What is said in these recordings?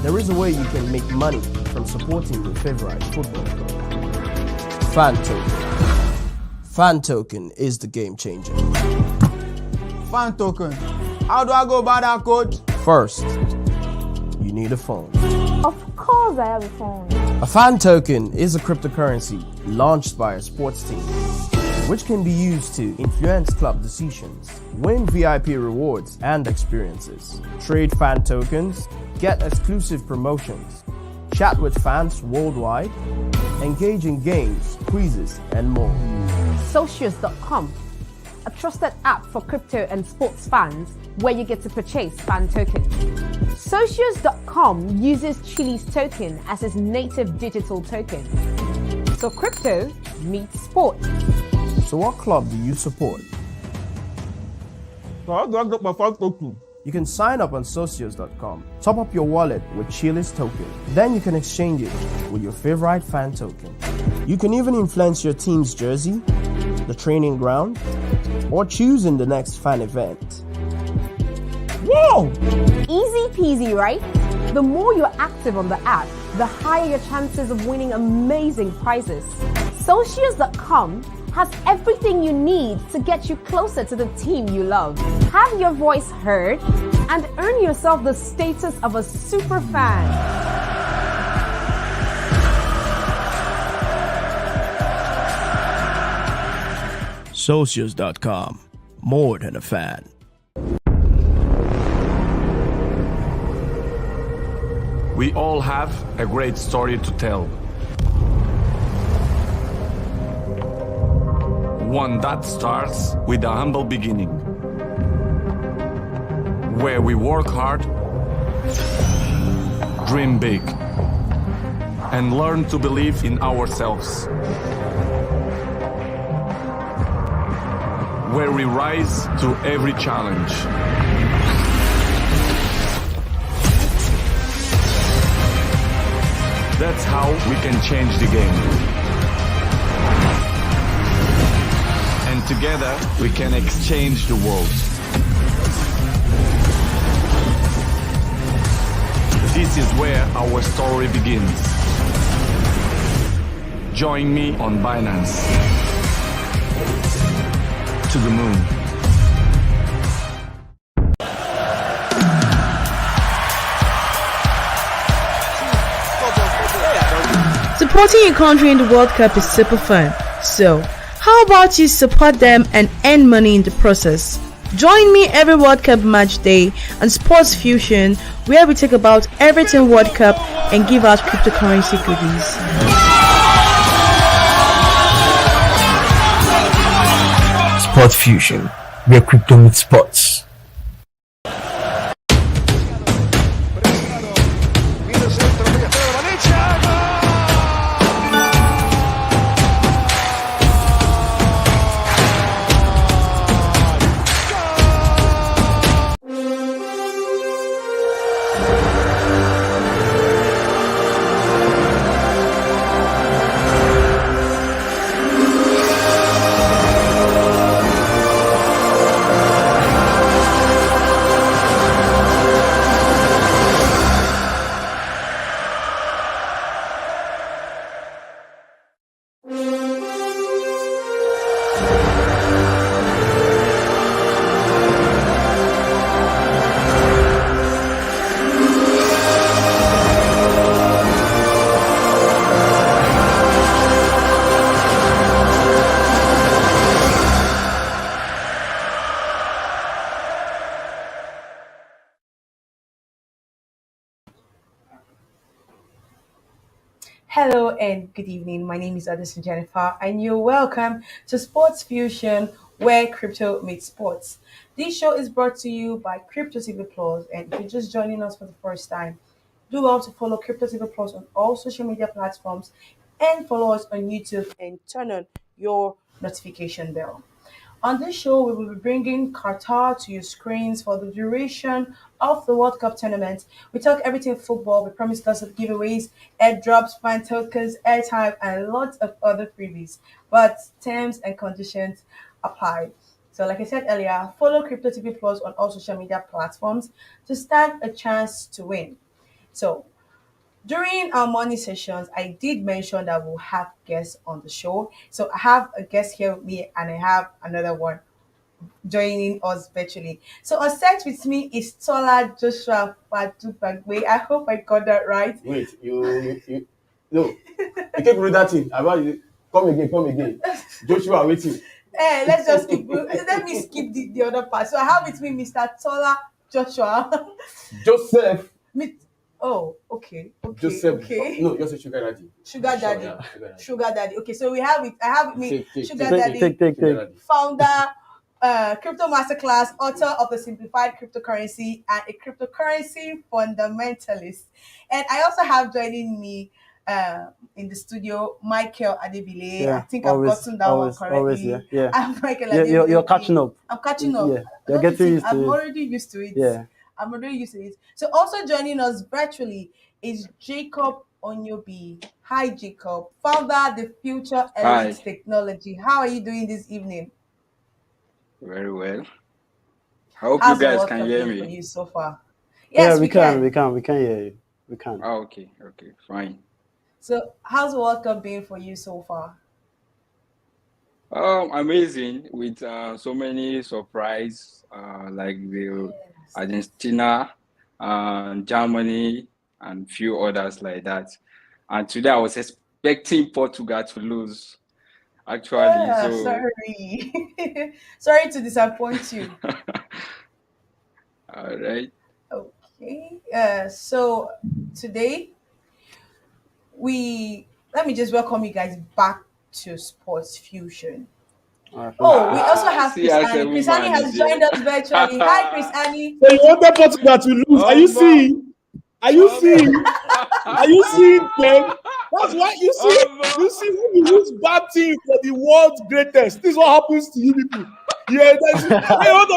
There is a way you can make money from supporting your favorite football club. Fan Token. Fan Token is the game changer. Fan Token. How do I go about that code? First, you need a phone. Of course I have a phone. A fan token is a cryptocurrency launched by a sports team, which can be used to influence club decisions, win VIP rewards and experiences, trade fan tokens, get exclusive promotions, chat with fans worldwide, engage in games, quizzes, and more. Socios.com, a trusted app for crypto and sports fans where you get to purchase fan tokens. Socios.com uses Chile's token as its native digital token. So crypto meets sport. So what club do you support? So how do I get my fan token? You can sign up on Socios.com, top up your wallet with Chile's token, then you can exchange it with your favorite fan token. You can even influence your team's jersey, the training ground, or choosing the next fan event. Whoa! Easy peasy, right? The more you're active on the app, the higher your chances of winning amazing prizes. Socios.com has everything you need to get you closer to the team you love. Have your voice heard and earn yourself the status of a super fan. Socios.com, more than a fan. We all have a great story to tell. One that starts with a humble beginning, where we work hard, dream big, and learn to believe in ourselves. Where we rise to every challenge. That's how we can change the game. And together, we can exchange the world. This is where our story begins. Join me on Binance. To the moon. Supporting your country in the World Cup is super fun. So, how about you support them and earn money in the process? Join me every World Cup match day on Sports Fusion, where we talk about everything World Cup and give out cryptocurrency goodies. Sport Fusion, where crypto meets sports. Hello and good evening. My name is Addison Jennifer, and you're welcome to Sports Fusion, where crypto meets sports. This show is brought to you by CryptoTvPlus, and if you're just joining us for the first time, do well to follow CryptoTvPlus on all social media platforms and follow us on YouTube and turn on your notification bell. On this show, we will be bringing Qatar to your screens for the duration of the World Cup tournament. We talk everything football. We promise lots of giveaways, airdrops, fan tokens, airtime, and lots of other freebies. But terms and conditions apply. So like I said earlier, follow CryptoTvPlus on all social media platforms to stand a chance to win. So During our morning sessions, I did mention that we'll have guests on the show. So I have a guest here with me, and I have another one joining us virtually. So on set with me is Tola Joshua Fatu Bagwe. I hope I got that right. Wait, no, you can't read that thing. About you. Come again. Joshua, waiting. Let's just skip. Let me skip the other part. So I have with me Mr. Tola Joshua. Joseph. Mi- oh, okay. Joseph. Okay. No, just say sugar daddy. Sugar Sure, daddy. yeah, sugar daddy. Sugar daddy. Okay, so we have it. I have with me Take, Sugar take, daddy, Sugar daddy. founder, crypto masterclass, author of the Simplified Cryptocurrency, and a cryptocurrency fundamentalist. And I also have joining me in the studio Michael Adebile. Yeah, I think always, I've gotten that always, one correctly. always, yeah. I'm Michael You're, Adebile. you're catching up. I'm catching up. Yeah, you're getting used to I'm it. already used to it. Yeah. I'm already used to it. So also joining us virtually is Jacob Onyobi. Hi, Jacob. Founder the Future Hi. Elite Technology. How are you doing this evening? Very well. I hope How's you the guys World can Cup hear been for me. you so far? Yeah, Yes, we can hear you. We can. Oh, okay, fine. So how's the World Cup been for you so far? Amazing with so many surprise like the Argentina, Germany, and few others like that. And today I was expecting Portugal to lose, actually. So Sorry. Sorry to disappoint you. all right. Okay. So today let me just welcome you guys back to Sports Fusion. Oh, we also have See, Chris I Annie. said Chris Annie woman has is joined here. us virtually. Hi, Chris Annie. So you wanted Portugal to lose. Are you seeing? Are you seeing? Are you seeing them? That's why you see. You see when you lose bad team for the world's greatest. This is what happens to you people. Yeah. That's, hey, hold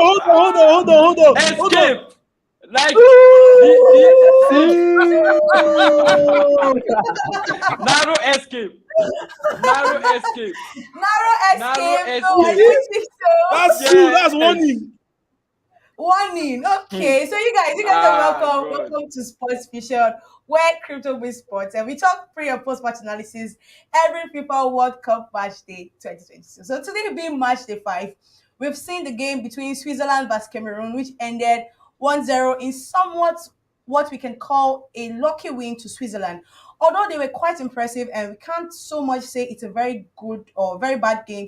on. Escape! Like narrow escape. Narrow escape. No, I escape. don't think so. That's true. That's warning. Warning. Okay, so you guys are welcome. God. Welcome to Sports Fusion, where crypto with sports, and we talk pre and post match analysis every FIFA World Cup match day 2022. So today being match day 5, we've seen the game between Switzerland versus Cameroon, which ended 1-0 in somewhat what we can call a lucky win to Switzerland. Although they were quite impressive, and we can't so much say it's a very good or very bad game,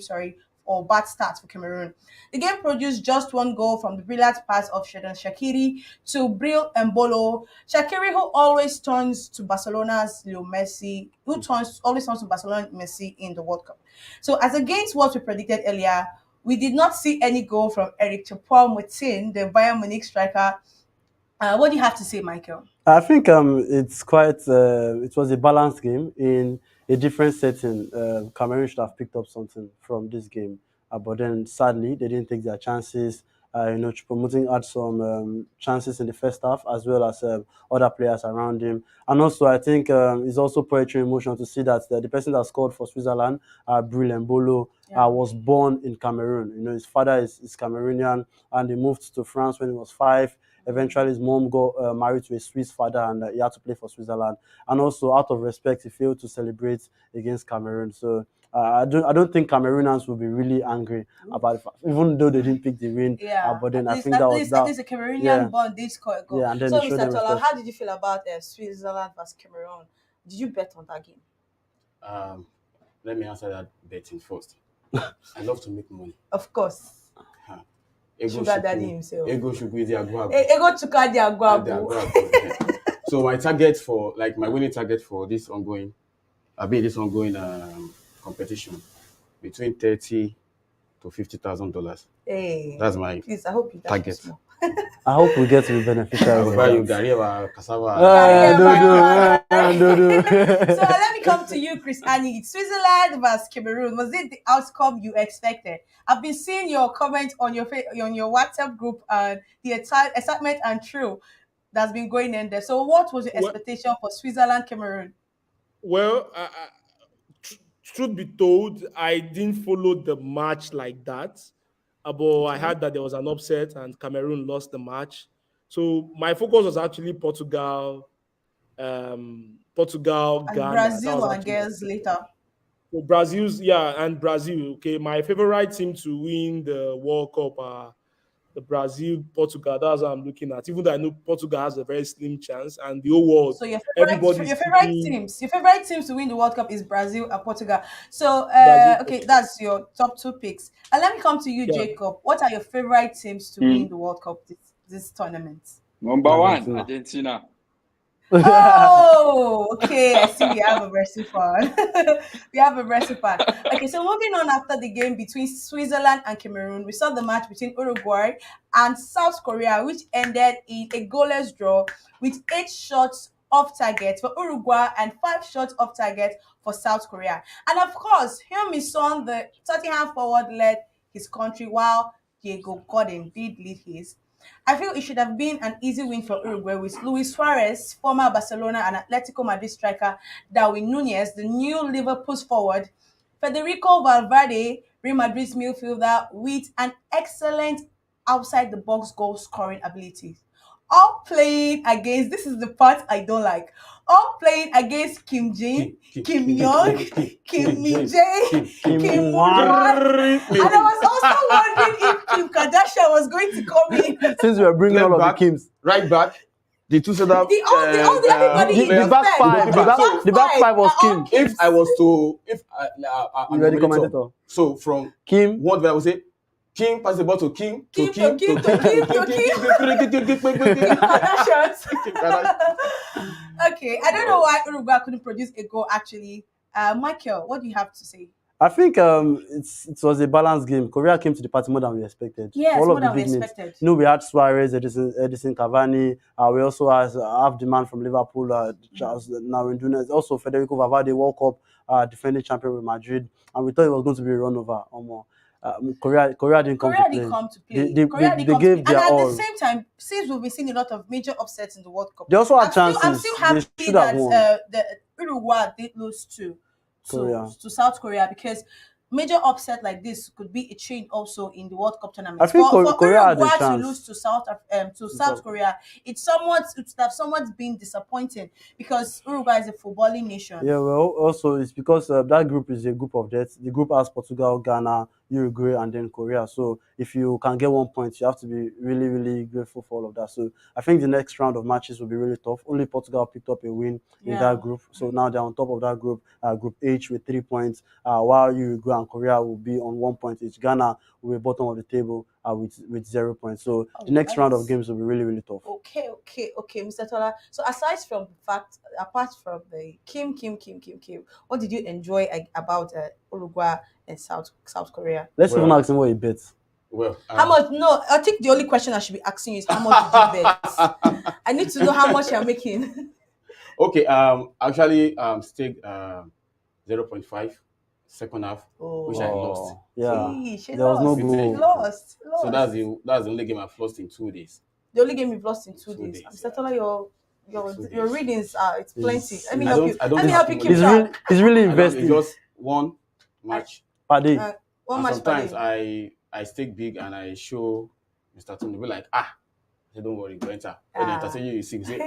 or bad start for Cameroon. The game produced just one goal from the brilliant pass of Xherdan Shaqiri to Bril Embolo. Shaqiri, who always turns to Barcelona's Leo Messi, always turns to Barcelona Messi in the World Cup. So as against what we predicted earlier, we did not see any goal from Eric Choupo-Moting, the Bayern Munich striker. What do you have to say, Michael? I think it's quite. It was a balanced game in a different setting. Cameroon should have picked up something from this game, but then sadly they didn't take their chances. Choupo-Moting had some chances in the first half, as well as other players around him. And also, I think it's also poetry in motion to see that the person that scored for Switzerland, Bril Embolo, was born in Cameroon. His father is Cameroonian, and he moved to France when he was 5. Eventually, his mom got married to a Swiss father, and he had to play for Switzerland. And also, out of respect, he failed to celebrate against Cameroon. So I don't think Cameroonians will be really angry about it, even though they didn't pick the win. But then I think that was at least a Cameroonian born did score a goal. Yeah, and then so, it showed Mr. them Tola, respect. how did you feel about Switzerland versus Cameroon? Did you bet on that game? Let me answer that betting first. I love to make money. Of course. Sugar daddy himself. Ego Shugwidi Agwabo. Ego Chukadi Agwabo. So my winning target for this ongoing competition between $30,000 to $50,000. Hey, that's my please, I hope you target. I hope we get to be beneficiaries. I'll buy you Gariba, Cassava. No. So let me come to you, Chris Annie. Switzerland versus Cameroon. Was it the outcome you expected? I've been seeing your comment on your WhatsApp group and the excitement and thrill that's been going in there. So what was your expectation for Switzerland, Cameroon? Well, truth be told, I didn't follow the match like that. But I heard that there was an upset and Cameroon lost the match. So my focus was actually Portugal Portugal, And Ghana. That Brazil was and actually girls later. so and Brazil. Okay, my favorite team to win the World Cup are the Brazil, Portugal. That's what I'm looking at. Even though I know Portugal has a very slim chance, and the whole world, So everybody's picking your favorite teams to win the World Cup is Brazil and Portugal. So Brazil, okay, Portugal. that's your top two picks. And let me come to you, Yeah. Jacob. What are your favorite teams to win the World Cup this tournament? Number one, Argentina. Argentina. Oh, okay. I see we have a Messi fan. We have a Messi fan. Okay, so moving on after the game between Switzerland and Cameroon, we saw the match between Uruguay and South Korea, which ended in a goalless draw with 8 shots off target for Uruguay and 5 shots off target for South Korea. And of course, Heung-min Son, the Tottenham forward, led his country while Diego Godin did lead his. I feel it should have been an easy win for Uruguay with Luis Suarez, former Barcelona and Atletico Madrid striker, Darwin Nunez, the new Liverpool's forward, Federico Valverde, Real Madrid's midfielder, with an excellent outside the box goal scoring ability. All playing against, this is the part I don't like, all playing against Kim Jin, Kim Young, Kim Min Jae, Kim Won. And I was also wondering if Kim Kardashian was going to come in. Since we are bringing all of the Kims. Right back. The two set up. The back five was Kim. If I was to, You ready, commentator? So from Kim, what I would say, Kim pass the ball to Kim, to Kim, Kim Kardashians. Okay, I don't know why Uruguay couldn't produce a goal actually. Michael, what do you have to say? I think it was a balanced game. Korea came to the party more than we expected. Yes, all more of the than we big names. expected. You know, we had Suarez, Edison Cavani. We also have the man from Liverpool, Charles Nunez. Also Federico Valverde, World Cup defending champion with Madrid. And we thought it was going to be a run over. Korea didn't come to play. They gave their all. And at the same time, since we've been seeing a lot of major upsets in the World Cup, they also had chances. I'm still happy that the Uruguay did lose to South Korea, because major upset like this could be a change also in the World Cup tournament. I think for Korea had a Uruguay to chance. lose to South Korea, it would have somewhat been disappointing, because Uruguay is a footballing nation. Yeah, well, also it's because that group is a group of death. The group has Portugal, Ghana, Uruguay, and then Korea. So if you can get 1 point, you have to be really, really grateful for all of that. So I think the next round of matches will be really tough. Only Portugal picked up a win in that group. So now they're on top of that group, Group H with 3 points, while Uruguay and Korea will be on 1 point each. Ghana will be bottom of the table with 0 points. So the next round of games will be really, really tough. Okay, Mr. Tola. So apart from the Kim, what did you enjoy about Uruguay and South Korea? Let's even ask him what he bets. Well, how much? No, I think the only question I should be asking you is how much did you bet? I need to know how much you're making. Okay, actually, stake 0.5 second half, which I lost. Yeah, there was no goal. Lost. So that's the only game I've lost in 2 days. The only game you've lost in 2 days. Mr. Tola, your readings are it's plenty. Let me help you keep track. He's really investing. It's just one match per day. One match sometimes per day. I stake big and I show Mr. Tony, be like, I say, don't worry, go enter. When I entertain you see, say,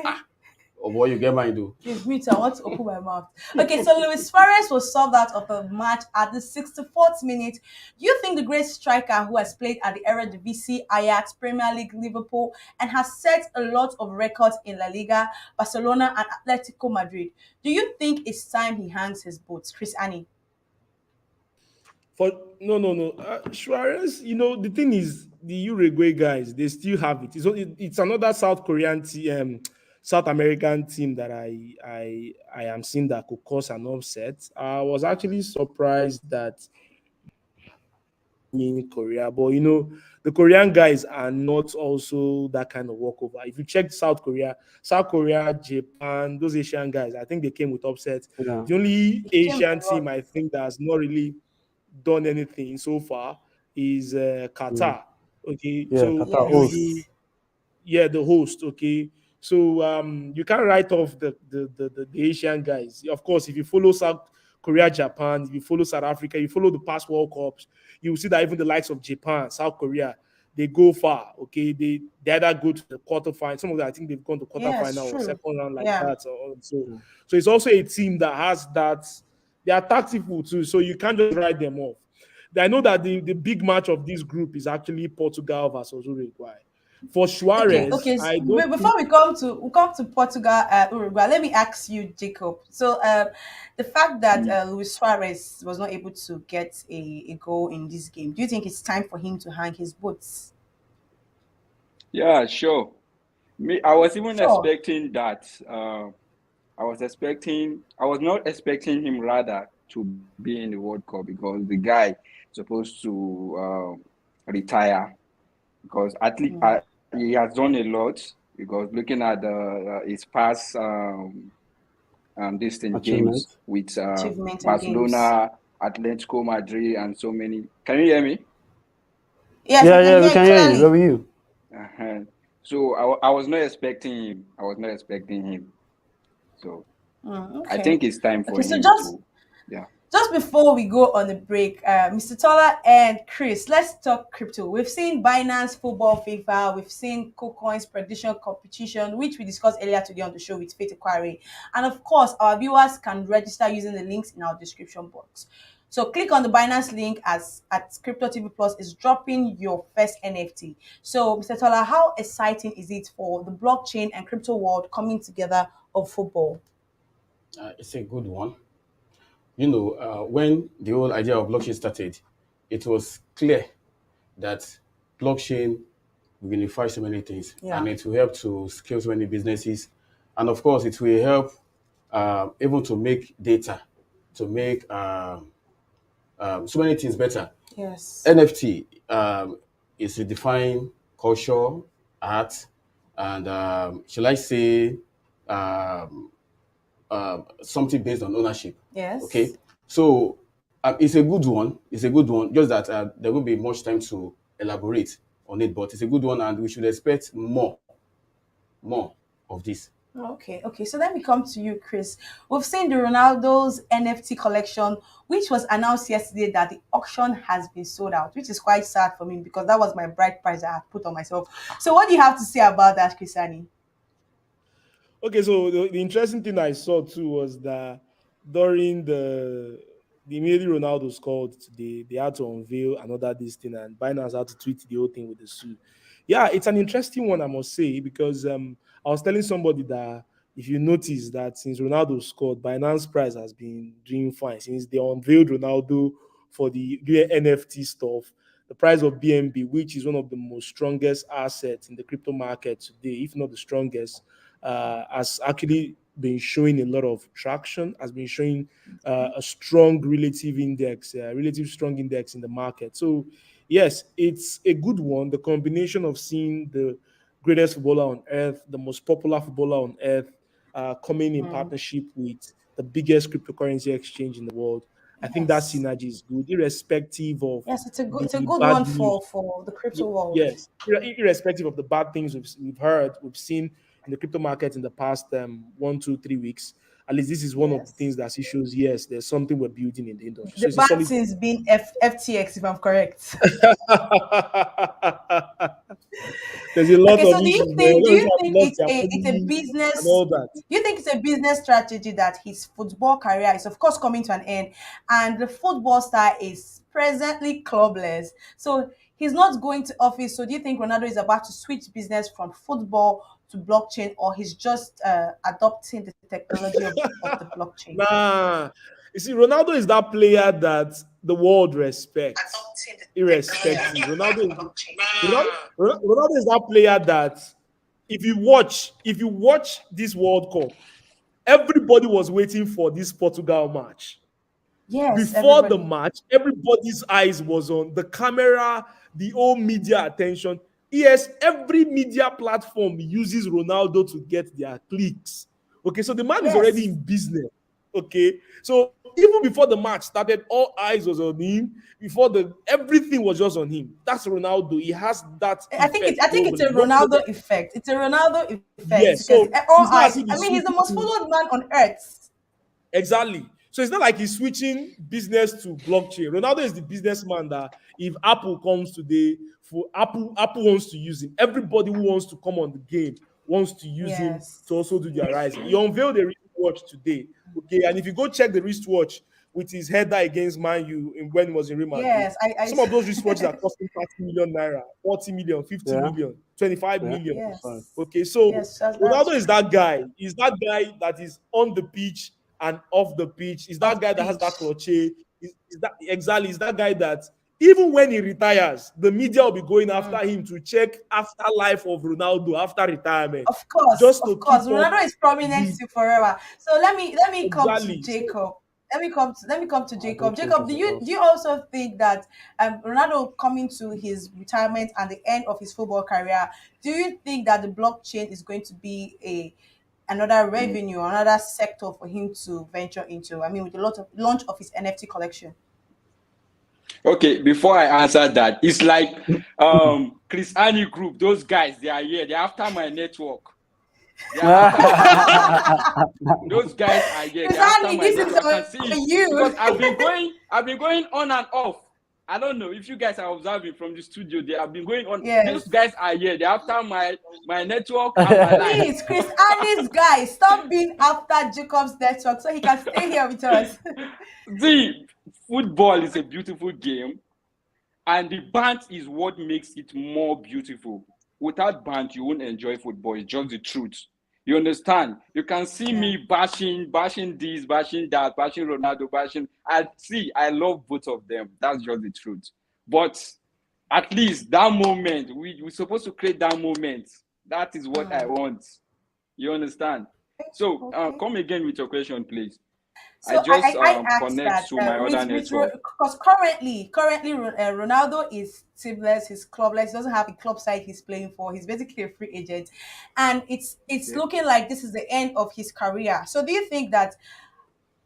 oh boy, you get mine do. Please mute, I want to open my mouth. Okay, so Luis Suarez was subbed out of the match at the 64th minute. Do you think the great striker who has played at the Eredivisie, Ajax, Premier League, Liverpool, and has set a lot of records in La Liga, Barcelona, and Atletico Madrid, do you think it's time he hangs his boots? Chris Annie. No. Suarez, the thing is, the Uruguay guys, they still have it. It's another South Korean team, South American team that I am seeing that could cause an upset. I was actually surprised that in Korea, but the Korean guys are not also that kind of walkover. If you check South Korea, Japan, those Asian guys, I think they came with upsets. Yeah. The only Asian team I think that has not really done anything so far is Qatar. Okay, yeah, so Qatar host. The host. Okay, so you can't write off the Asian guys. Of course, if you follow South Korea, Japan, if you follow South Africa, you follow the past World Cups, you will see that even the likes of Japan, South Korea, they go far. Okay, they either go to the quarterfinal. Some of them, I think they've gone to Yes, quarterfinal or true. second round like Yeah. that. So it's also a team that has that. They are tactful too, so you can't just write them off. I know that the big match of this group is actually Portugal versus Uruguay. For Suarez, Okay. I don't Before think. we come to Portugal, Uruguay. Let me ask you, Jacob. So, the fact that Luis Suarez was not able to get a goal in this game, do you think it's time for him to hang his boots? Yeah, sure. Me, I was even Sure. expecting that. I was not expecting him rather to be in the World Cup because the guy supposed to retire because at least he has done a lot. Because looking at his past distant games Achievement. with Achievement and games. Barcelona, Atletico Madrid, and so many. Can you hear me? Yes, I Yeah, can yeah, we hear you can hear you. clearly. Where were you? Uh-huh. So I was not expecting him. I was not expecting him. So I Okay. think it's time for Okay, so him just to, yeah. Just before we go on the break, Mr. Tola and Chris, let's talk crypto. We've seen Binance, football, FIFA. We've seen KUCOIN's prediction competition, which we discussed earlier today on the show with Faith Inquiry. And of course, our viewers can register using the links in our description box. So click on the Binance link as at CryptoTvPlus is dropping your first NFT. So, Mr. Tola, how exciting is it for the blockchain and crypto world coming together of football? It's a good one. When the whole idea of blockchain started, it was clear that blockchain will unify so many things, and it will help to scale so many businesses, and of course, it will help even to make data, to make so many things better. Yes. NFT is to define culture, art, and shall I say something based on ownership. Yes. Okay. So it's a good one. It's a good one. Just that there won't be much time to elaborate on it, but it's a good one, and we should expect more of this. Okay. So let me come to you, Chris. We've seen the Ronaldo's NFT collection, which was announced yesterday that the auction has been sold out, which is quite sad for me because that was my bride price that I had put on myself. So what do you have to say about that, Chrisani? Okay, so the interesting thing I saw too was that during the immediately Ronaldo scored today, they had to unveil another this thing, and Binance had to tweet the whole thing with the suit. Yeah, it's an interesting one, I must say, because I was telling somebody that if you notice that since Ronaldo scored, Binance price has been doing fine since they unveiled Ronaldo for the NFT stuff. The price of BNB, which is one of the most strongest assets in the crypto market today, if not the strongest, has actually been showing a lot of traction, has been showing a strong relative strong index in the market. So, yes, it's a good one. The combination of seeing the greatest footballer on earth, the most popular footballer on earth, coming in partnership with the biggest cryptocurrency exchange in the world. I think that Yes. synergy is good, irrespective of Yes, it's a the good bad one news. for the crypto world. Yes, irrespective of the bad things we've heard, we've seen in the crypto market in the past 1, 2, 3 weeks. At least this is one of the things Yes. that shows yes, there's something we're building in the industry. So The it's a bad solid. things being FTX, if I'm correct. There's a lot Okay, of so issues there. do Those you have think lost it's their a money and business? all that. Do you think it's a business strategy that his football career is, of course, coming to an end, and the football star is presently clubless, so he's not going to office? So, do you think Ronaldo is about to switch business from football to blockchain, or he's just adopting the technology of the blockchain? Nah, you see, Ronaldo is that player that the world respects, irrespective. Ronaldo is that player that if you watch this World Cup, everybody was waiting for this Portugal match. Yes, Before the everybody. match, everybody's eyes was on the camera, the whole media attention. Yes, every media platform uses Ronaldo to get their clicks. Okay, so the man is already Yes. in business. Okay, so even before the match started, all eyes was on him. Before the everything was just on him. That's Ronaldo. He has that effect I think it's a globally. Ronaldo effect. It's a Ronaldo effect Yes, because so all it's not as eyes. if I he's mean, he's the switching most to followed man on earth. exactly. So it's not like he's switching business to blockchain. Ronaldo is the businessman that if Apple comes today, for Apple wants to use him. Everybody who wants to come on the game wants to use him to also do their rising. He unveiled a wristwatch today. Okay, and if you go check the wristwatch with his header against Man U when he was in Real Madrid, some of those wristwatches are costing 30 million naira, 40 million, 50 million, 25 million. Yes. Okay, so Ronaldo is that guy. He's that guy that is on the pitch and off the pitch. He's that guy that has that clutch. He's that guy that even when he retires, the media will be going after him to check afterlife of Ronaldo after retirement. Of course, Ronaldo is prominent forever. So let me come to Jacob. Let me come to Jacob. Jacob, do you also think that Ronaldo coming to his retirement and the end of his football career, do you think that the blockchain is going to be another revenue, another sector for him to venture into? I mean, with the launch of his NFT collection. Okay, before I answer that, it's like Chris Annie Group, those guys, they are here. They're after my network. Those guys are here. They're after my network. I can see it. Because I've been going on and off. I don't know if you guys are observing from the studio. They have been going on. Yes. Those guys are here. They're after my network and my life. Please, Chris Annie's guys, stop being after Jacob's network so he can stay here with us. See, football is a beautiful game, and the band is what makes it more beautiful. Without band, you won't enjoy football. It's just the truth. You understand? You can see me bashing this, bashing that, bashing Ronaldo, bashing. I love both of them. That's just the truth. But at least that moment, we're supposed to create that moment. That is what I want. You understand? So come again with your question, please. So I just connect that, to my other network. Because currently, Ronaldo is teamless, he's clubless, he doesn't have a club side he's playing for. He's basically a free agent. And it's looking like this is the end of his career. So do you think that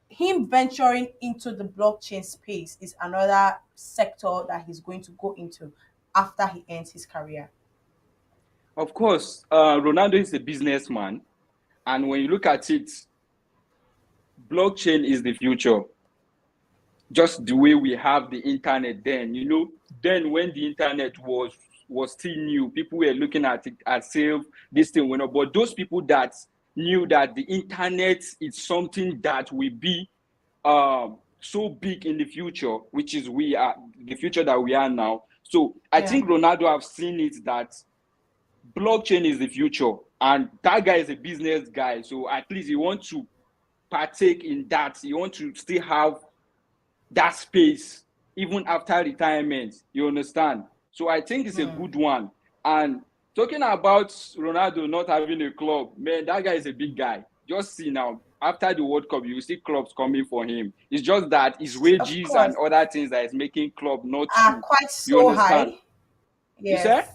him venturing into the blockchain space is another sector that he's going to go into after he ends his career? Of course, Ronaldo is a businessman. And when you look at it, blockchain is the future. Just the way we have the internet then, then when the internet was still new, people were looking at it as this thing went up. But those people that knew that the internet is something that will be so big in the future, which is the future that we are now. So I think Ronaldo have seen it that blockchain is the future. And that guy is a business guy. So at least he wants to partake in that. You want to still have that space even after retirement. You understand? So I think it's a good one. And talking about Ronaldo not having a club, man, that guy is a big guy. Just see now, after the World Cup, you see clubs coming for him. It's just that his wages and other things that is making club not quite so high. Yes.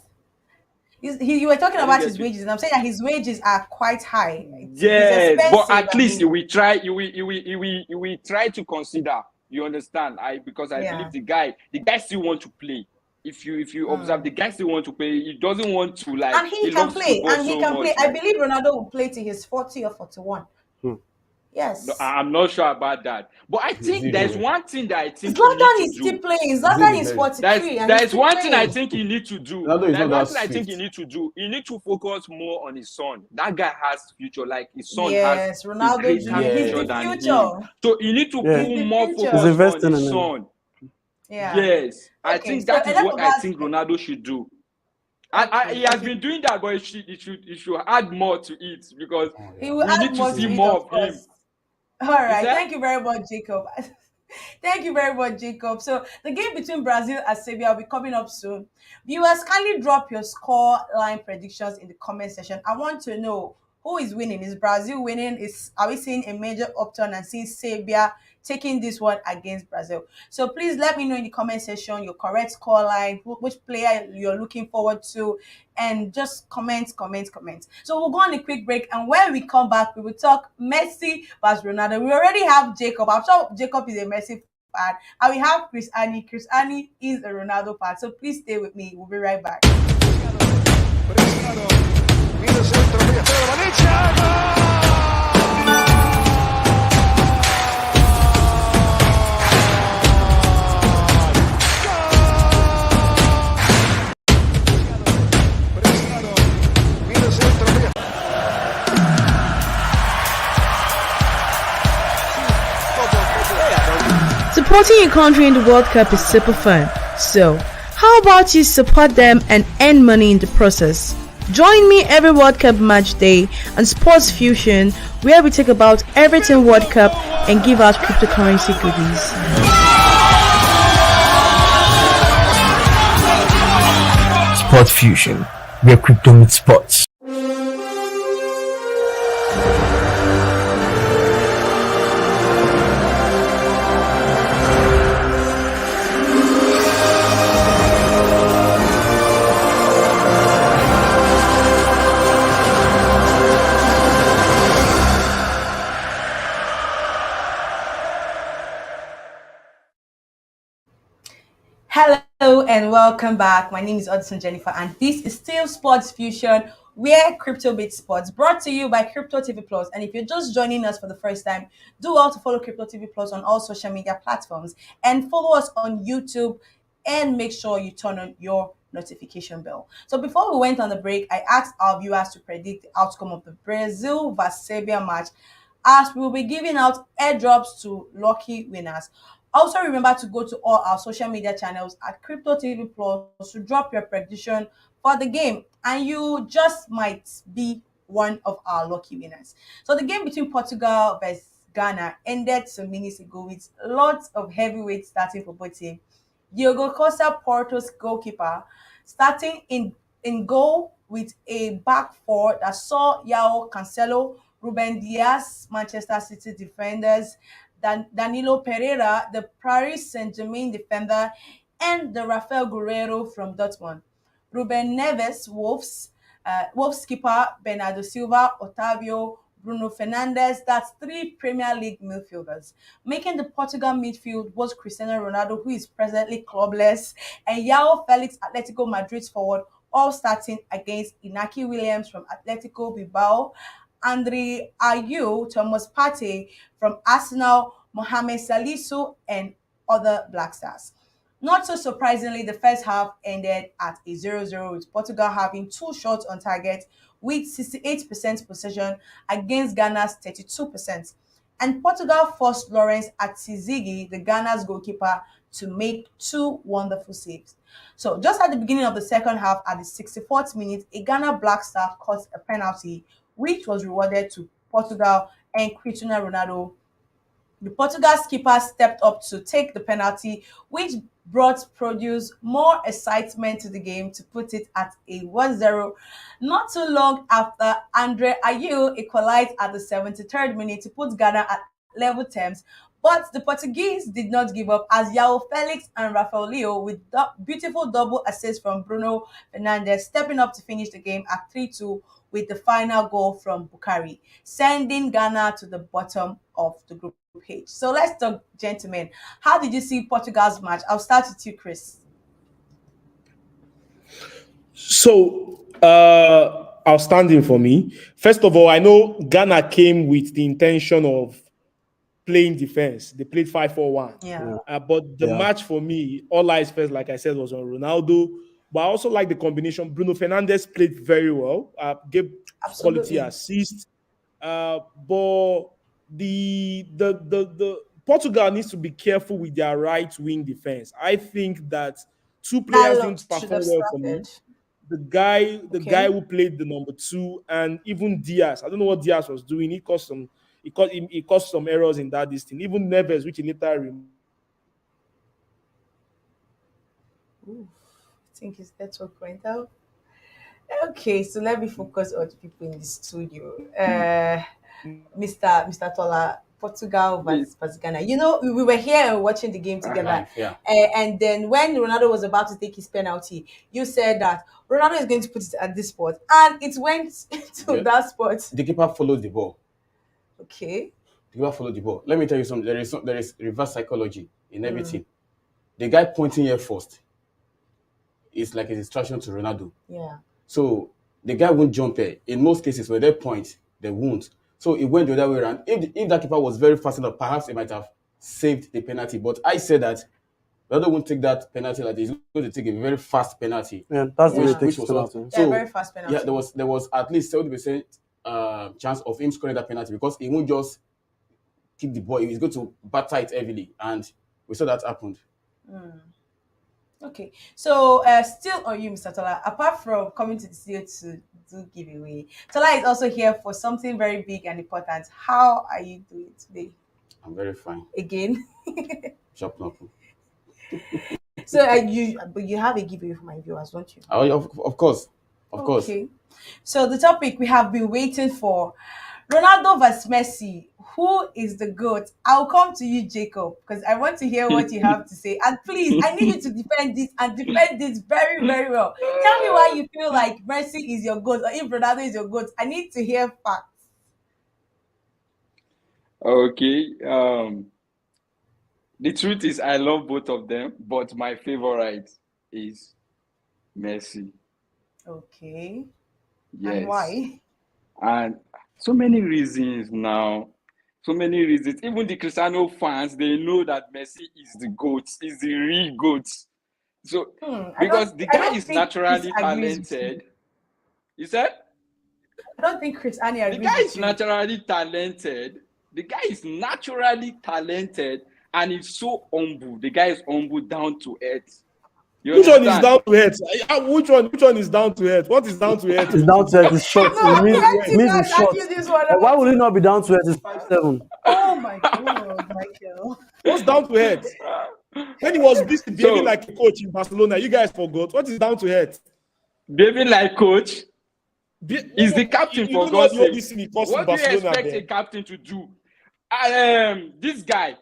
You said? You were talking about his wages, and I'm saying that his wages are quite high. Yes, but at least we try to consider. You understand? Because I believe the guy still want to play. If you observe, the guy still want to play. He doesn't want to and he can play. I believe Ronaldo will play till he's 40 or 41. Yes. No, I'm not sure about that. But I think there's one thing that I think Zlatan is still playing. Zlatan is 43. There's one thing I think he needs to do. He needs to focus more on his son. That guy has future. Like his son has Ronaldo is the future. So he needs to put more focus on his son. Yeah. Yes. I think that is what I think Ronaldo should do. And he has been doing that, but he should add more to it because we need to see more of him. All right. Thank you very much, Jacob. Thank you very much, Jacob. So the game between Brazil and Serbia will be coming up soon. Viewers, kindly drop your score line predictions in the comment section. I want to know who is winning. Is Brazil winning? Are we seeing a major upturn and seeing Serbia taking this one against Brazil? So please let me know in the comment section your correct score line, which player you're looking forward to, and just comment. So we'll go on a quick break, and when we come back, we will talk Messi versus Ronaldo. We already have Jacob. I'm sure Jacob is a Messi fan, and we have Chris Annie. Chris Annie is a Ronaldo fan. So please stay with me. We'll be right back. Supporting your country in the World Cup is super fun. So, how about you support them and earn money in the process? Join me every World Cup match day on Sports Fusion, where we talk about everything World Cup and give out cryptocurrency goodies. Sport Fusion, where crypto meets sports. Hello and welcome back. My name is Addison Jennifer, and this is still Sports Fusion, where crypto beats sports, brought to you by CryptoTvPlus. And if you're just joining us for the first time, do well to follow CryptoTvPlus on all social media platforms and follow us on YouTube, and make sure you turn on your notification bell. So before we went on the break, I asked our viewers to predict the outcome of the Brazil vs Serbia match, as we will be giving out airdrops to lucky winners. Also, remember to go to all our social media channels at CryptoTvPlus to drop your prediction for the game, and you just might be one of our lucky winners. So the game between Portugal versus Ghana ended some minutes ago with lots of heavyweights starting for both teams. Diogo Costa, Porto's goalkeeper, starting in goal with a back four that saw João Cancelo, Ruben Dias, Manchester City defenders, Danilo Pereira, the Paris Saint-Germain defender, and the Rafael Guerreiro from Dortmund. Ruben Neves, Wolves keeper, Bernardo Silva, Otavio, Bruno Fernandes. That's 3 Premier League midfielders. Making the Portugal midfield was Cristiano Ronaldo, who is presently clubless, and João Felix, Atletico Madrid's forward, all starting against Inaki Williams from Atletico Bilbao, Andre Ayew, Thomas Partey from Arsenal, Mohamed Salisu, and other Black Stars. Not so surprisingly, the first half ended at a 0-0, with Portugal having 2 shots on target with 68% possession against Ghana's 32%. And Portugal forced Lawrence Atzizigi, the Ghana's goalkeeper, to make 2 wonderful saves. So just at the beginning of the second half, at the 64th minute, a Ghana Black Star caused a penalty, which was rewarded to Portugal and Cristiano Ronaldo. The Portugal skipper stepped up to take the penalty, which produced more excitement to the game to put it at a 1-0. Not too long after, Andre Ayew equalized at the 73rd minute to put Ghana at level terms. But the Portuguese did not give up, as João Felix and Rafael Leo, with beautiful double assists from Bruno Fernandes, stepping up to finish the game at 3-2 with the final goal from Bukari, sending Ghana to the bottom of the group page. So let's talk, gentlemen. How did you see Portugal's match? I'll start with you, Chris. So, outstanding for me. First of all, I know Ghana came with the intention of playing defense. They played 5-4-1. Yeah. But the match for me, all eyes first, like I said, was on Ronaldo. But I also like the combination. Bruno Fernandes played very well, gave quality assists. But the Portugal needs to be careful with their right wing defense. I think that 2 players didn't perform well for me. The guy who played the number 2, and even Diaz. I don't know what Diaz was doing. He caused some errors in that distance. Even Neves, which he later removed. I think his network went out. Okay, so let me focus on the people in the studio. Mr. Tola, Portugal versus Ghana. You know, we were here watching the game together. And then when Ronaldo was about to take his penalty, you said that Ronaldo is going to put it at this spot, and it went to that spot. The keeper followed the ball. Okay. The keeper followed the ball. Let me tell you something. There is reverse psychology in everything. The guy pointing here first is like a distraction to Ronaldo. Yeah. So the guy won't jump here. In most cases, where they point, they won't. So it went the other way around. If that keeper was very fast enough, perhaps he might have saved the penalty. But I said that Ronaldo won't take that penalty like this. He's going to take a very fast penalty. Yeah, that's the way it takes penalty. So, very fast penalty. Yeah, there was at least 70% chance of him scoring that penalty, because he won't just keep the ball. He's going to batter it heavily. And we saw that happened. Okay, so still on you, Mr. Tola. Apart from coming to the studio to do giveaway, Tola is also here for something very big and important. How are you doing today? I'm very fine. Again. Chop knuckle. So but you have a giveaway for my viewers, don't you? Oh, of course. Of course. Okay. So the topic we have been waiting for, Ronaldo versus Messi. Who is the GOAT? I'll come to you, Jacob, because I want to hear what you have to say. And please, I need you to defend this and defend this very, very well. Tell me why you feel like Messi is your GOAT or if Ronaldo is your GOAT. I need to hear facts. Okay. The truth is, I love both of them, but my favorite is Messi. Okay. Yes. And why? And so many reasons now. So many reasons. Even the Cristiano fans, they know that Messi is the GOAT, is the real GOAT. So because the guy is naturally talented. You said? I don't think Cristiano agrees. The guy is naturally talented. The guy is naturally talented and he's so humble. The guy is humble, down to earth. Which one is down to earth? Which one is down to earth? What is down to earth? It's down to earth. It's short. No, it means it's short. Why would it not be down to earth? It's 5'7". Oh my God, Michael. What's down to earth? When he was busy behaving like a coach in Barcelona, you guys forgot. What is down to earth? Behaving like coach? Is the captain for God's sake? What do you expect a captain to do? This guy,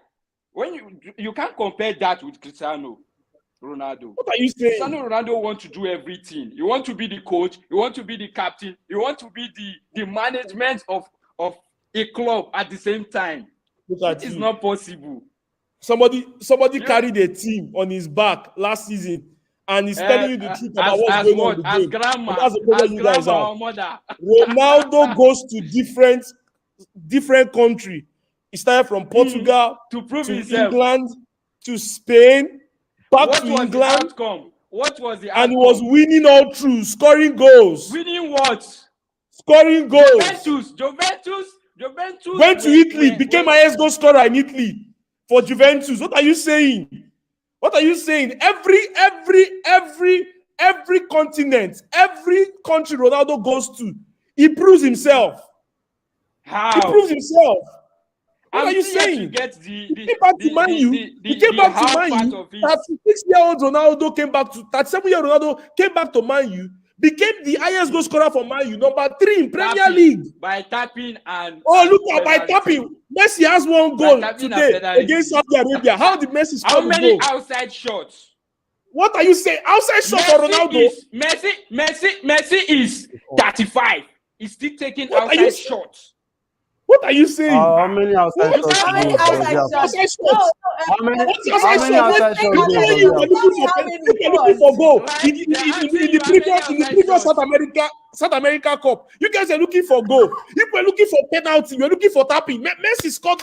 when you can't compare that with Cristiano Ronaldo. What are you saying? Cristiano Ronaldo wants to do everything. You want to be the coach, you want to be the captain, you want to be the management of a club at the same time. It's not possible. Somebody carried a team on his back last season and he's telling you the truth about what's going on in the game. As grandma or mother. Ronaldo goes to different country. He started from Portugal to prove to himself. England to Spain. Back What to was England, the outcome? What was the outcome? and he was winning all through, scoring goals. Winning what? Scoring goals. Juventus went to Italy, became highest goal scorer in Italy for Juventus. What are you saying? What are you saying? Every continent, every country Ronaldo goes to, he proves himself. How? He proves himself. What are you saying? He came back to Man U. He came back to Man U. 36-year-old Ronaldo came back to 37-year-old Ronaldo came back to Man U, became the highest goal scorer for Man U, number 3 in Premier League. By tapping and look at by tapping. Messi has one goal today against Saudi Arabia. How did Messi score? How many outside shots? What are you saying? Outside shot for Ronaldo? Messi is 35. He's still taking outside shots. What are you saying? How many outside shots? How many outside shots? How many outside shots? You were looking for goal in the previous South America Cup. You guys are looking for goal. You were looking for penalty. You were looking for tapping. Messi scored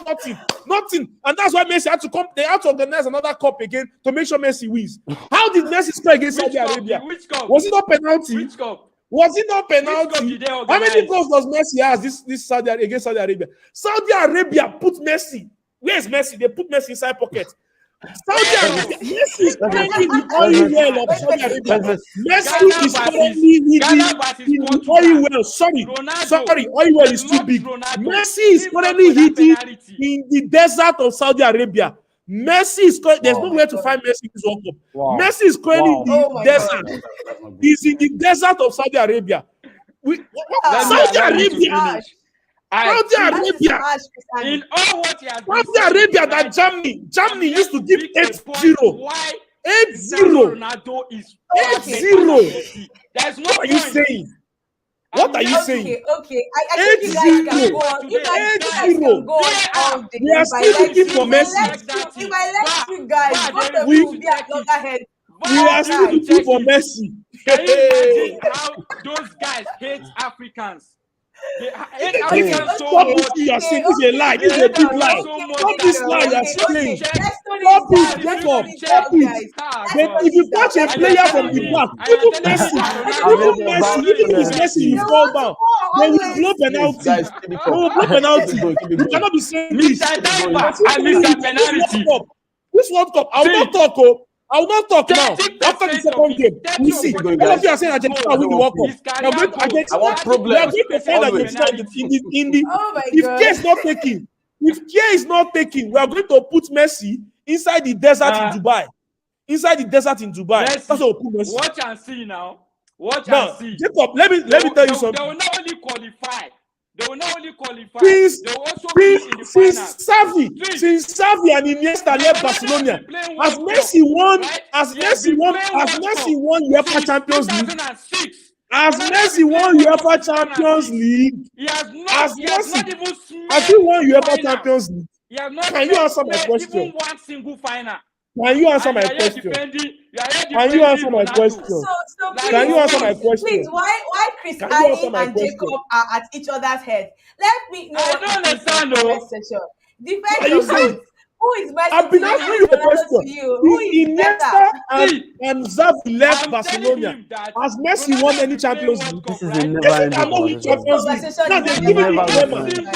nothing, and that's why Messi had to come. They had to organize another cup again to make sure Messi wins. How did Messi score against Saudi Arabia? Was it not penalty? Which cup? Was it not penalty? How many goals does Messi have this Saudi against Saudi Arabia? Saudi Arabia put Messi. Where's Messi? They put Messi inside pocket. Saudi Arabia. Messi is currently the oil well of Saudi Arabia. Messi is currently hitting the oil well. Sorry, oil well is too big. Messi is currently hitting in the desert of Saudi Arabia. Messi is there's nowhere to find Messi in this World Cup. Messi is currently in the desert. He's in the desert of Saudi Arabia. Saudi Arabia. Saudi Arabia. In all what he has Saudi Arabia that Germany used to give 8-0. 8-0. Ronaldo is 8-0. There's no What are you saying? What are you saying? Okay. I think you guys can go on. You guys can go on. We are still looking for Messi. If I let you guys, both of you will be at loggerhead. We are still looking for Messi. Can you imagine how those guys hate Africans? They hate Africans so much. You are saying this is a lie. This is a big lie. Stop this lie you are saying. Stop it, Jacob. Stop it. If you touch a player from the back, even if Messi, you fall down. They will blow penalty. They will blow penalty. You cannot be saying this. Mr. Diaper, I miss that penalty. This World Cup, I will not talk. Oh, I will not talk now. After the second game, we see. All of you are saying Argentina win the World Cup. We are going to Argentina. I want problems. We are going to find Argentina in the. Oh my If God. care is not taking, we are going to put Messi inside the desert in Dubai. Inside the desert in Dubai. That's what we'll put Messi. Watch and see now. Watch Now, and see. Jacob, let me tell you something. They will not only qualify. They will not only qualify. Since they will also be in the final. Since Xavi and Iniesta left Barcelona, as Messi won UEFA Champions League, as Messi won UEFA Champions League, has he won UEFA Champions League? Can you answer my question? Even one single final. Can you answer my question? Can you answer my question? So Can you answer my question? Please, why Chris Ali and Jacob are at each other's head? Let me know. I don't understand though. Defend yourself. Who is Messi? I've been asking you a question. Who is Iniesta and Xavi left Barcelona. Has Messi won any Champions League? This is a never-ending Champions League. Now they give him Neymar.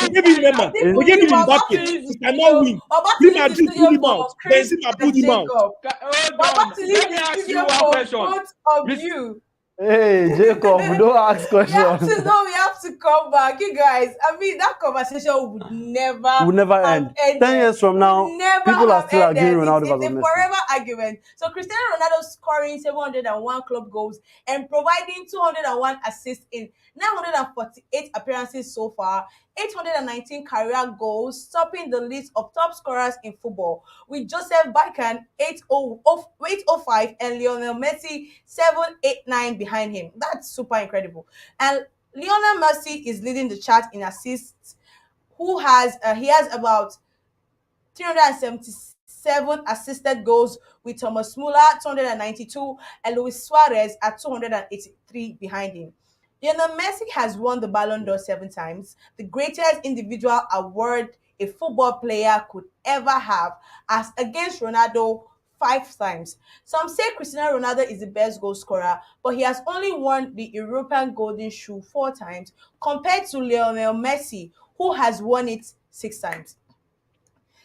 They gave him Neymar. They gave him Mbappe. He cannot win. Real Madrid pulled him out. Benzema pulled him out. Let me ask you one question. Both of you. Hey, Jacob, don't ask questions. We have to come back. You guys, I mean, that conversation would never end. 10 years from now, people are still arguing Ronaldo versus Messi. It's a forever argument. So Cristiano Ronaldo scoring 701 club goals and providing 201 assists in 948 appearances so far, 819 career goals, topping the list of top scorers in football, with Joseph Baikan 805 and Lionel Messi 789 behind him. That's super incredible. And Lionel Messi is leading the chart in assists. He has about 377 assisted goals, with Thomas Muller 292 and Luis Suarez at 283 behind him. Lionel Messi has won the Ballon d'Or 7 times, the greatest individual award a football player could ever have, as against Ronaldo 5 times. Some say Cristiano Ronaldo is the best goal scorer, but he has only won the European Golden Shoe 4 times, compared to Lionel Messi, who has won it 6 times.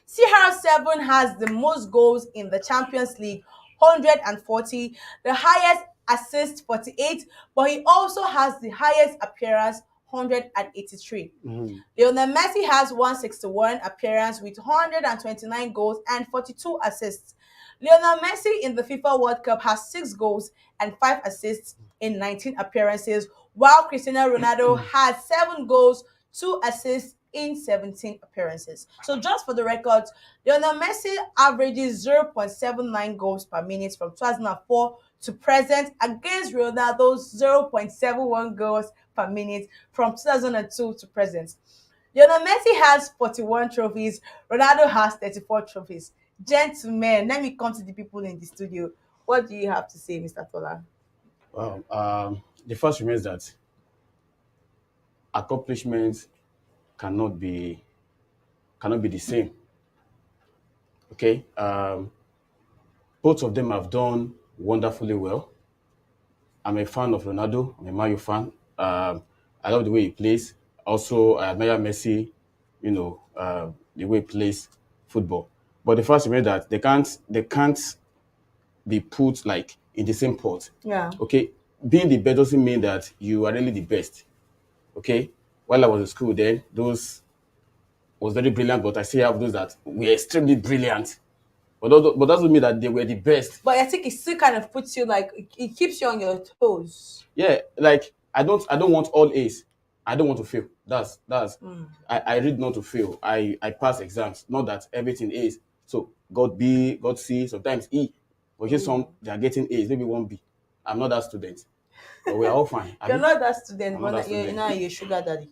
CR7 has the most goals in the Champions League, 140, the highest assists, 48, but he also has the highest appearance, 183. Lionel Messi has 161 appearance with 129 goals and 42 assists. Lionel Messi in the FIFA World Cup has 6 goals and 5 assists in 19 appearances, while Cristiano Ronaldo has 7 goals, 2 assists in 17 appearances. So just for the record, Lionel Messi averages 0.79 goals per minute from 2004 to present, against Ronaldo's 0.71 goals per minute from 2002 to present. Lionel Messi has 41 trophies. Ronaldo has 34 trophies. Gentlemen, let me come to the people in the studio. What do you have to say, Mr. Tola? Well, the first remains that accomplishments cannot be the same. Okay, both of them have done wonderfully well. I'm a fan of Ronaldo. I'm a Man U fan. I love the way he plays. Also, I admire Messi. You know, the way he plays football. But the first remains that they can't be put like in the same pot. Yeah. Okay, being the best doesn't mean that you are really the best. Okay, while I was in school, then those was very brilliant, but I still have those that were extremely brilliant. But doesn't mean that they were the best. But I think it still kind of puts you like, it keeps you on your toes. Yeah, like I don't want all A's. I don't want to fail. That's I read not to fail. I pass exams, not that everything A's. So got B, got C, sometimes E. But just some they are getting A's, maybe 1 B. I'm not that student. But we are all fine. You're not that student, but now you're a sugar daddy.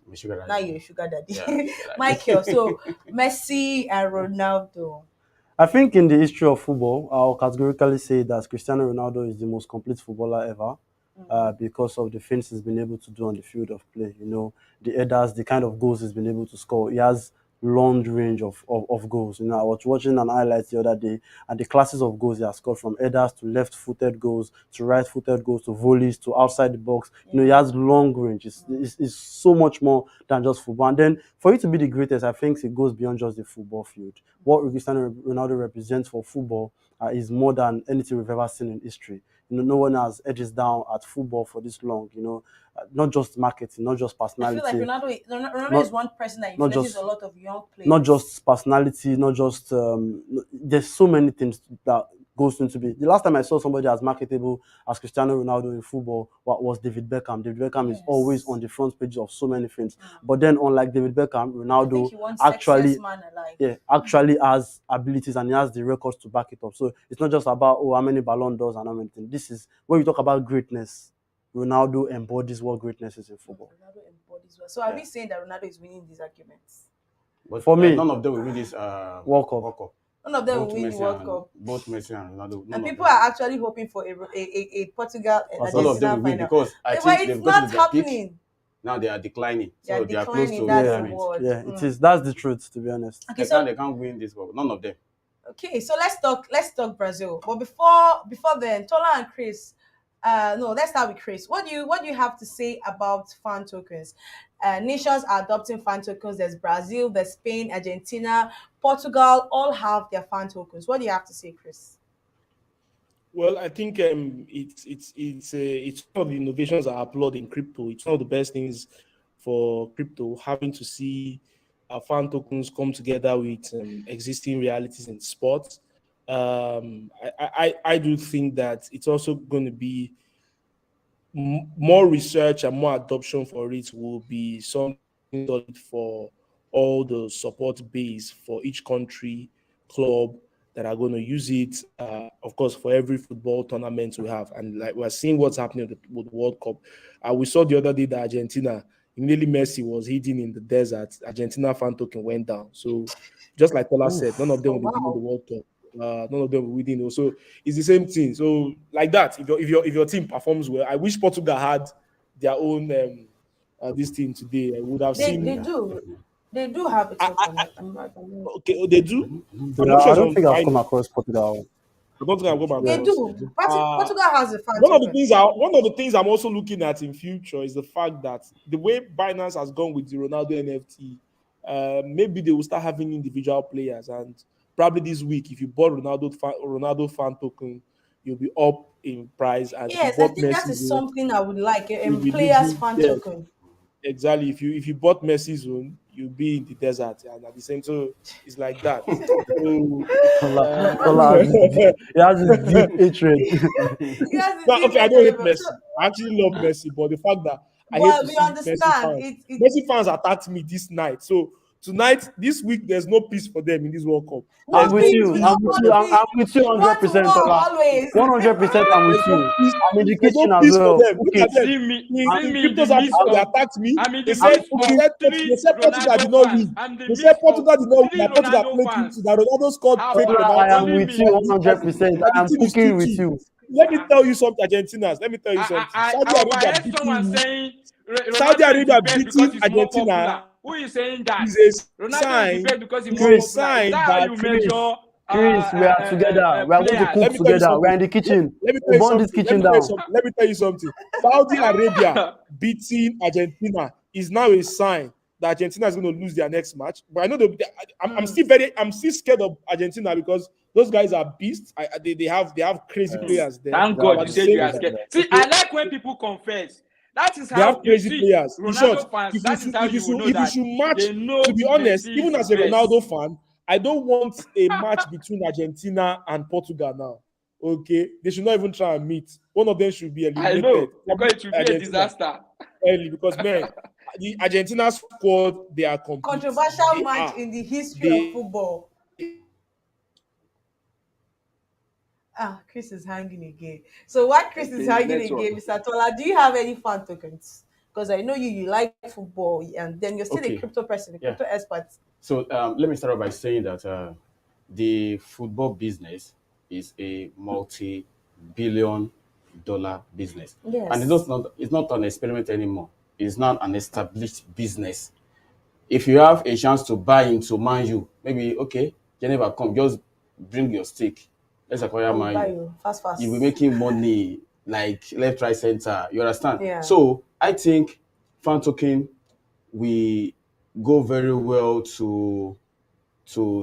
Now you're a sugar daddy. Yeah, Michael, so Messi and Ronaldo. I think in the history of football, I'll categorically say that Cristiano Ronaldo is the most complete footballer ever, because of the things he's been able to do on the field of play. You know, the headers, the kind of goals he's been able to score. He has long range of goals. You know, I was watching an highlight the other day, and the classes of goals he has scored, from headers to left-footed goals to right-footed goals to volleys to outside the box. You know, he has long range. It's so much more than just football. And then for you to be the greatest, I think it goes beyond just the football field. What Cristiano Ronaldo represents for football is more than anything we've ever seen in history. You know, no one has edges down at football for this long. You know, not just marketing, not just personality. I feel like Ronaldo is one person that influences a lot of young players. Not just personality, not just there's so many things that goes into it. The last time I saw somebody as marketable as Cristiano Ronaldo in football was David Beckham. David Beckham is always on the front page of so many things. But then, unlike David Beckham, Ronaldo actually has abilities and he has the records to back it up. So it's not just about how many Ballon d'Ors and how many things. This is when you talk about greatness. Ronaldo embodies what greatness is in football. Ronaldo embodies what. So are we saying that Ronaldo is winning these arguments? But for me, none of them will win this World Cup. None of them will win the World Cup. Both Messi and Ronaldo. And people are actually hoping for a Portugal and Argentina of them will win because I think it's not happening. Now they are declining. So they are close to retirement. It is. That's the truth, to be honest. Okay, they can't win this World Cup. None of them. Okay, so let's talk Brazil. But before then, Tola and Chris. Let's start with Chris. What do you have to say about fan tokens? Nations are adopting fan tokens. There's Brazil, there's Spain, Argentina, Portugal, all have their fan tokens. What do you have to say, Chris? Well, I think it's one of the innovations I applaud in crypto. It's one of the best things for crypto, having to see fan tokens come together with existing realities in sports. I do think that it's also going to be more research and more adoption for it will be something for all the support base for each country, club that are going to use it. Of course, for every football tournament we have. And like we're seeing what's happening with the World Cup. We saw the other day that Argentina, immediately Messi was hidden in the desert. Argentina fan token went down. So just like Tola said, none of them will be winning the World Cup. None of them will win. So it's the same thing. So like that, if your team performs well, I wish Portugal had their own this team today. I would have seen. They do have a token. Okay, they do. I don't think I've come across Portugal. They do. Portugal has a fan One of the things I'm also looking at in future is the fact that the way Binance has gone with the Ronaldo NFT, maybe they will start having individual players, and probably this week, if you bought Ronaldo fan token, you'll be up in price. And yes, I think that is something I would like. Players fan token. Exactly. If you bought Messi's own, you'll be in the desert, and at the same time, it's like that. He has this deep hatred. I don't hate Messi. I actually love Messi, but the fact that I hate to see Messi fans attacked me this night. So tonight, this week, there's no peace for them in this World Cup. I'm with you 100%. 100%, I'm with you. I'm in the kitchen as well. They attacked me. They said Portugal did not win. They said Portugal did not win. That Portugal played that Ronaldo scored fake Ronaldo. I am with you 100%. I am cooking with you. Let me tell you something, Argentinas. Let me tell you something. Saudi Arabia beating Argentina. Who is saying that? Is a sign. Because Chris, sign that Chris, we are together. We are going to cook together. We are in the kitchen. Let me tell you something. Saudi Arabia beating Argentina is now a sign that Argentina is going to lose their next match. But I know I'm still scared of Argentina because those guys are beasts. They have crazy players there. Thank God you said you are scared. See, I like when people confess. That is how they have crazy players. In short, fans, if you should match, to be honest, even as a Ronaldo fan, I don't want a match between Argentina and Portugal now. Okay, they should not even try and meet. One of them should be eliminated. I know, because it will be a disaster. Early, because man, the Argentina squad, they are controversial match in the history of football. Chris is hanging again. So while Chris is hanging again, Mr. Tola, do you have any fan tokens? Because I know you like football, and then you're still a crypto person, a crypto expert. So let me start off by saying that the football business is a multi-billion-dollar business. Yes. And it's not an experiment anymore. It's not an established business. if you have a chance to buy into Man U, maybe okay, Geneva, come, just bring your stake. Let's acquire Man U. Fast. You'll be making money like left, right, center. You understand? Yeah. So I think fan token we go very well to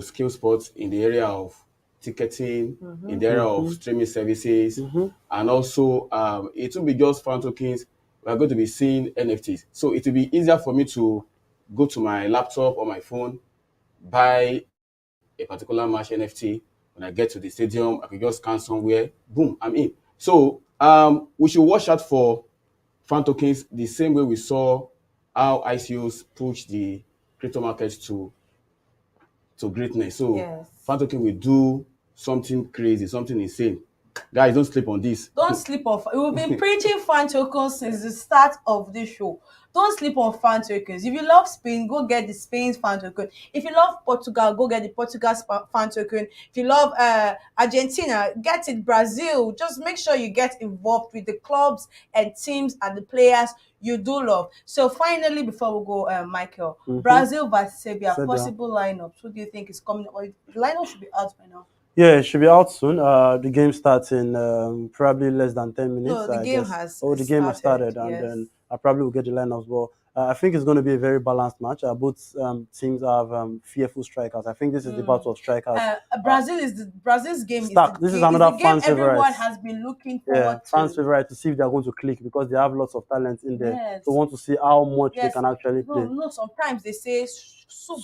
skill sports in the area of ticketing, in the area of streaming services, and also it will be just fan tokens. We are going to be seeing NFTs. So it will be easier for me to go to my laptop or my phone, buy a particular match NFT. When I get to the stadium, I can just scan somewhere, boom, I'm in. So we should watch out for fan tokens the same way we saw how ICOs push the crypto markets to greatness. So fan token will do something crazy, something insane. Guys, don't sleep on this. Don't sleep on. We've been preaching fan tokens since the start of this show. Don't sleep on fan tokens. If you love Spain, go get the Spain's fan token. If you love Portugal, go get the Portugal's fan token. If you love Argentina, get it. Brazil, just make sure you get involved with the clubs and teams and the players you do love. So finally, before we go, Michael, Brazil versus Serbia, possible lineups. Who do you think is coming? Or the lineup should be out by now. Yeah, it should be out soon. The game starts in probably less than 10 minutes. No, the game has the game has started, and then I probably will get the lineups. But I think it's going to be a very balanced match. Both teams have fearful strikers. I think this is the battle of strikers. Brazil's game. This is another fan favorite. Everyone has been looking forward to. Fans favorite to see if they are going to click because they have lots of talent in there. Yes. So want to see how much they can actually play. No, sometimes they say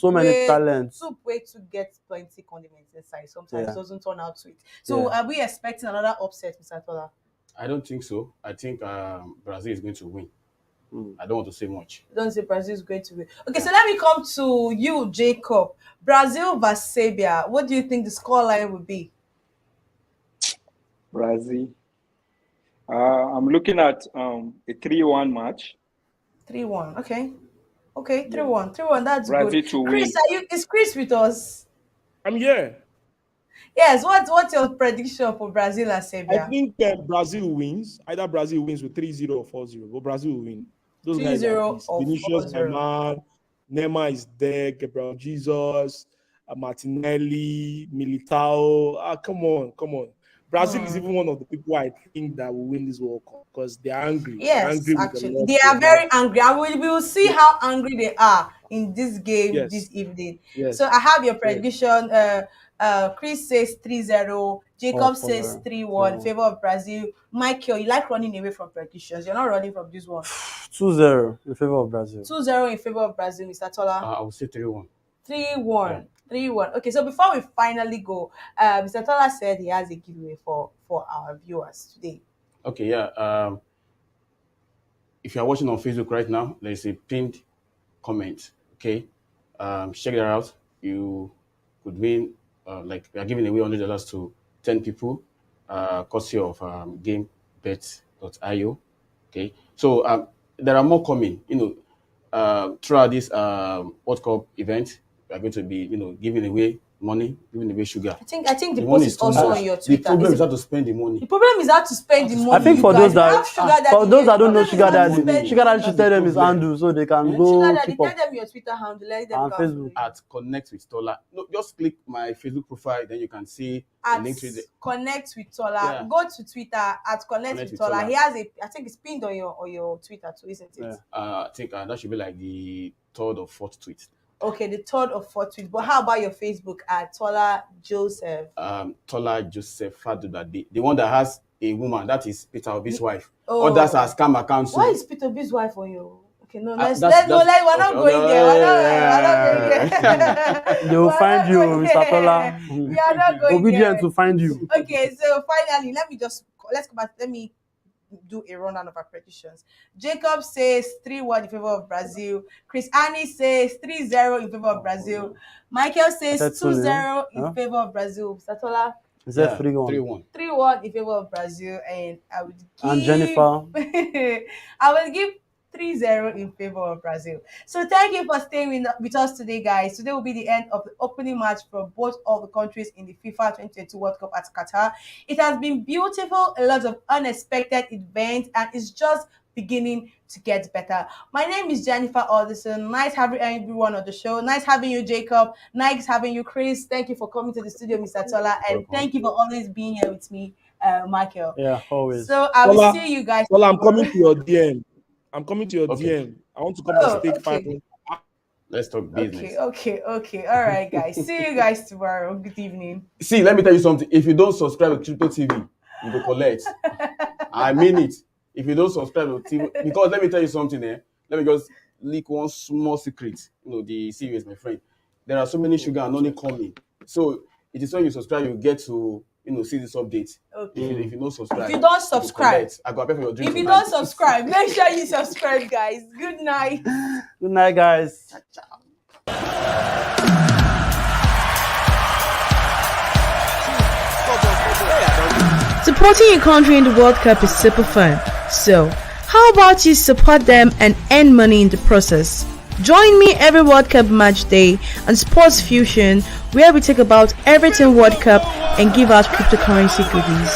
many talents. Soup way to get plenty condiments inside. Sometimes it doesn't turn out sweet. So are we expecting another upset, Mr. Tola? I don't think so. I think Brazil is going to win. I don't want to say much. Don't say Brazil is going to win. Okay, so let me come to you, Jacob. Brazil versus Serbia. What do you think the scoreline would be? Brazil. I'm looking at a 3-1 match. 3-1. Okay, 3-1. 3-1, that's Brazil good. To Chris, win. Is Chris with us? I'm here. Yes, what's your prediction for Brazil and Serbia? I think Brazil wins. Either Brazil wins with 3-0 or 4-0, but Brazil will win. Those 3-0 or Vinicius, 4-0. Neymar is there, Gabriel Jesus, Martinelli, Militao. Come on. Brazil is even one of the people I think that will win this World Cup because they are angry. Yes, actually. They are very angry. And we will see how angry they are in this game this evening. Yes. So I have your prediction. Chris says 3-0. Jacob says 3-1 in favor of Brazil. Michael, you like running away from predictions. You're not running from this one. 2-0 in favor of Brazil. 2-0 in favor of Brazil, Mr. Tola. I will say 3-1. 3-1. Yeah. 3-1. Okay, so before we finally go, Mr. Tola said he has a giveaway for our viewers today. Okay, yeah. If you are watching on Facebook right now, there is a pinned comment. Okay, check that out. You could win. Like we are giving away $100 to 10 people, courtesy of GameBet.io. Okay, so there are more coming. Throughout this World Cup event, we are going to be, giving away money, giving away sugar. I think the post is also on your Twitter. The problem is how to spend the money. The problem is how to spend the money. I think for those that don't know Sugar Daddy should tell them his handle so they can go. Sugar Daddy, tell them your Twitter handle, let them go. Facebook at Connect with Tola. No, just click my Facebook profile, then you can see at the link to Connect with Tola. Yeah. Go to Twitter at Connect with Tola. He has I think it's pinned on your Twitter too, isn't it? Yeah. I think that should be like the third or fourth tweet. Okay, the third or fourth tweet. But how about your Facebook at Tola Joseph? Tola Joseph Faduda, the one that has a woman, that is Peter Obi's wife. Oh. Others are scam accounts. Why is Peter Obi's wife on you? Okay, no, we're not going there. They will find you, Mr. Tola. We are not going Obedient to find you. Okay, so finally, let's come back. Let me do a rundown of our predictions. Jacob says 3-1 in favor of Brazil. Chris Annie says 3-0 in favor of Brazil. Michael says 2-0 in favor of Brazil. Mr. Tola? Is that 3-1? 3-1 in favor of Brazil, and I would give. And Jennifer? I will give 3-0 in favor of Brazil. So thank you for staying with us today, guys. Today will be the end of the opening match for both of the countries in the FIFA 2022 World Cup at Qatar. It has been beautiful, a lot of unexpected events, and it's just beginning to get better. My name is Jennifer Alderson. Nice having everyone on the show. Nice having you, Jacob. Nice having you, Chris. Thank you for coming to the studio, Mr. Tola. And thank you for always being here with me, Michael. Yeah, always. So I will see you guys. Well, I'm coming to your DM. I'm coming to your DM. I want to come and take 5. Let's talk business. Okay. All right, guys. See you guys tomorrow. Good evening. See, let me tell you something. If you don't subscribe to Crypto TV, you will collect. I mean it. If you don't subscribe to TV, because let me tell you something. Let me just leak one small secret. The CEO is my friend. There are so many sugar and honey coming. So it is when you subscribe, you get to see this update. Okay. If you don't subscribe, if you don't subscribe, I go pay for your drink. If you don't subscribe, make sure you subscribe, guys. Good night. Good night, guys. Supporting your country in the World Cup is super fun. So, how about you support them and earn money in the process? Join me every World Cup match day on Sports Fusion, where we talk about everything World Cup and give out cryptocurrency goodies.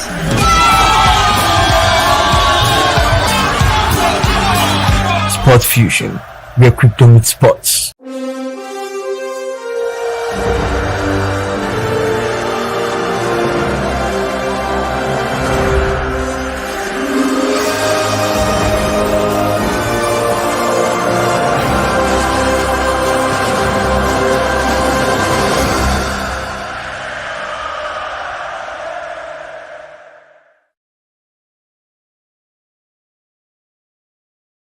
Sport Fusion, where crypto meets sports.